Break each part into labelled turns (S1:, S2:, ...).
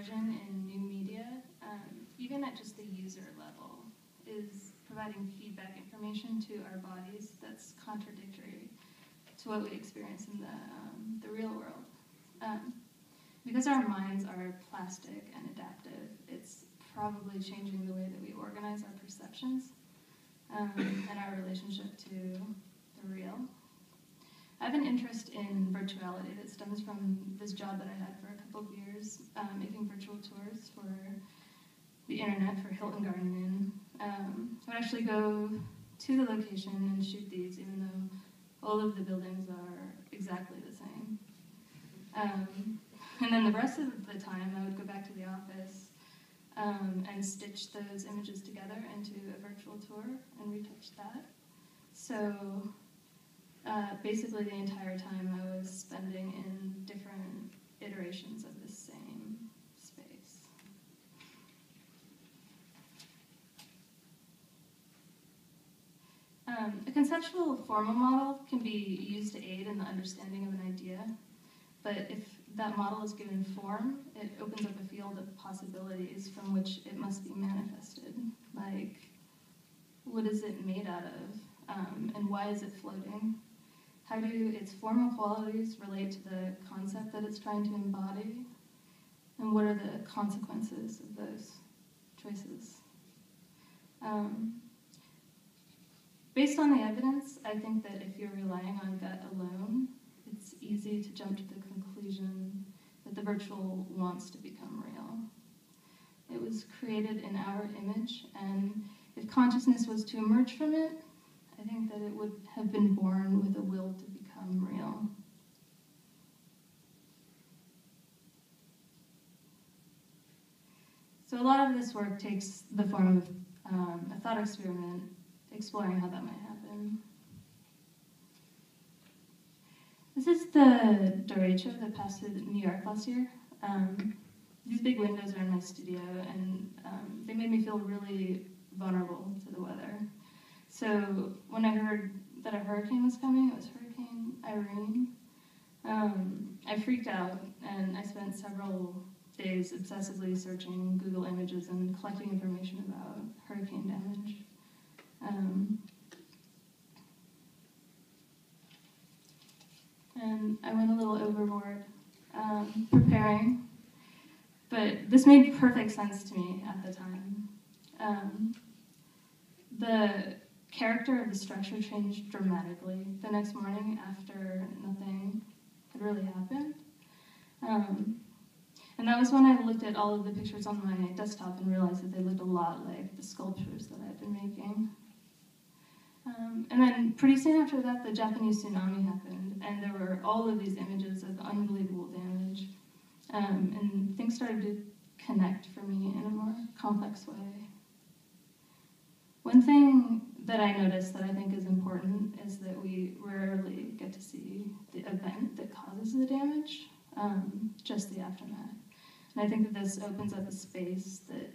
S1: immersion in new media, even at just the user level, is providing feedback information to our bodies that's contradictory to what we experience in the real world. Because our minds are plastic and adaptive, it's probably changing the way that we organize our perceptions and our relationship to the real. I have an interest in virtuality that stems from this job that I had for a couple of years, making virtual tours for the internet for Hilton Garden Inn. I would actually go to the location and shoot these, even though all of the buildings are exactly the same. And then the rest of the time, I would go back to the office and stitch those images together into a virtual tour and retouch that. So basically the entire time I was spending in different iterations of the same space. A conceptual formal model can be used to aid in the understanding of an idea, but if that model is given form, it opens up a field of possibilities from which it must be manifested. Like, what is it made out of, and why is it floating? How do its formal qualities relate to the concept that it's trying to embody? And what are the consequences of those choices? Based on the evidence, I think that if you're relying on gut alone, it's easy to jump to the conclusion that the virtual wants to become real. It was created in our image, and if consciousness was to emerge from it, I think that it would have been born with a will to become real. So a lot of this work takes the form of a thought experiment exploring how that might happen. This is the derecho that passed through New York last year. These big windows are in my studio, and they made me feel really vulnerable to the weather. So when I heard that a hurricane was coming, it was Hurricane Irene, I freaked out, and I spent several days obsessively searching Google Images and collecting information about hurricane damage. And I went a little overboard preparing, but this made perfect sense to me at the time. The character of the structure changed dramatically the next morning after nothing had really happened. And that was when I looked at all of the pictures on my desktop and realized that they looked a lot like the sculptures that I'd been making. And then pretty soon after that, the Japanese tsunami happened, and there were all of these images of unbelievable damage. And things started to connect for me in a more complex way. One thing that I noticed that I think is important is that we rarely get to see the event that causes the damage, just the aftermath. And I think that this opens up a space that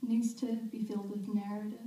S1: needs to be filled with narrative.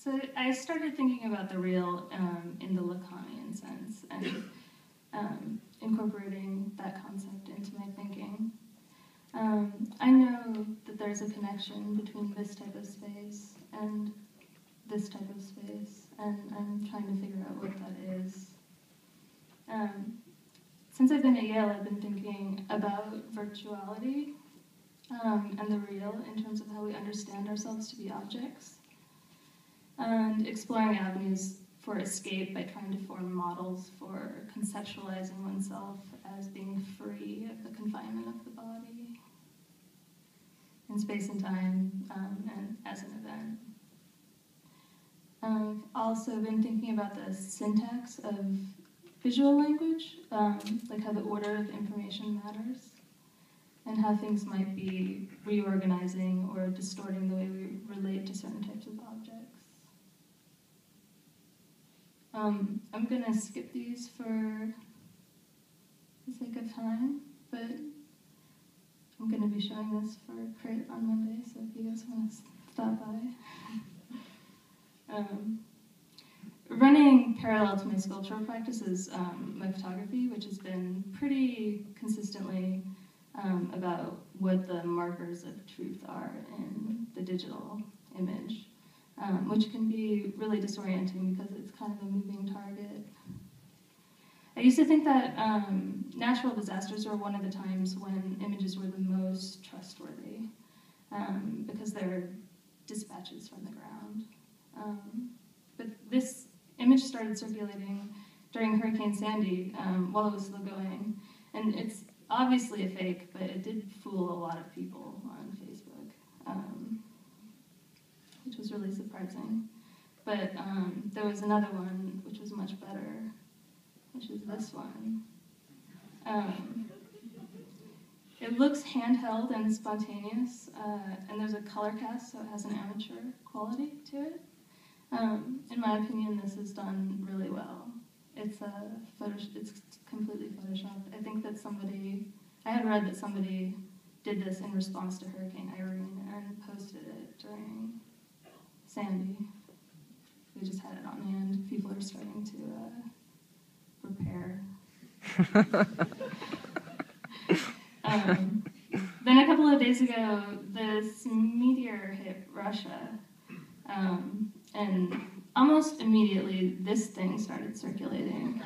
S1: So I started thinking about the real in the Lacanian sense and incorporating that concept into my thinking. I know that there's a connection between this type of space and this type of space, and I'm trying to figure out what that is. Since I've been at Yale, I've been thinking about virtuality and the real in terms of how we understand ourselves to be objects, and exploring avenues for escape by trying to form models for conceptualizing oneself as being free of the confinement of the body in space and time, and as an event. I've also been thinking about the syntax of visual language, like how the order of information matters, and how things might be reorganizing or distorting the way we relate to certain types of objects. I'm going to skip these for the sake of time, but I'm going to be showing this for Crit on Monday, so if you guys want to stop by. Running parallel to my sculptural practice is my photography, which has been pretty consistently about what the markers of truth are in the digital image, which can be really disorienting because it's kind of a moving target. I used to think that natural disasters were one of the times when images were the most trustworthy, because they're dispatches from the ground. But this image started circulating during Hurricane Sandy while it was still going, and it's obviously a fake, but it did fool a lot of people on Facebook, which was really surprising. But there was another one which was much better, which is this one. It looks handheld and spontaneous, and there's a color cast, so it has an amateur quality to it. In my opinion, this is done really well. It's completely photoshopped. I think that I had read that somebody did this in response to Hurricane Irene and posted it during Sandy. We just had it on hand. People are starting to repair. Then a couple of days ago, this meteor hit Russia. And almost immediately, this thing started circulating.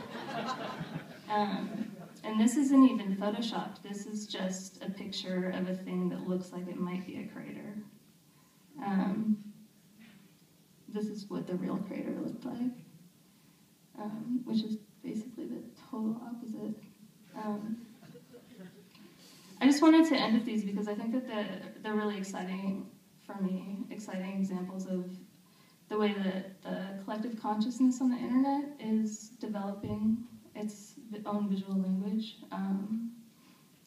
S1: And this isn't even photoshopped. This is just a picture of a thing that looks like it might be a crater. This is what the real crater looked like, which is basically the total opposite. I just wanted to end with these because I think that they're really exciting for me, exciting examples of the way that the collective consciousness on the internet is developing its own visual language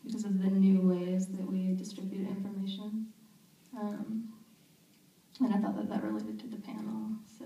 S1: because of the new ways that we distribute information. And I thought that related to the panel, so.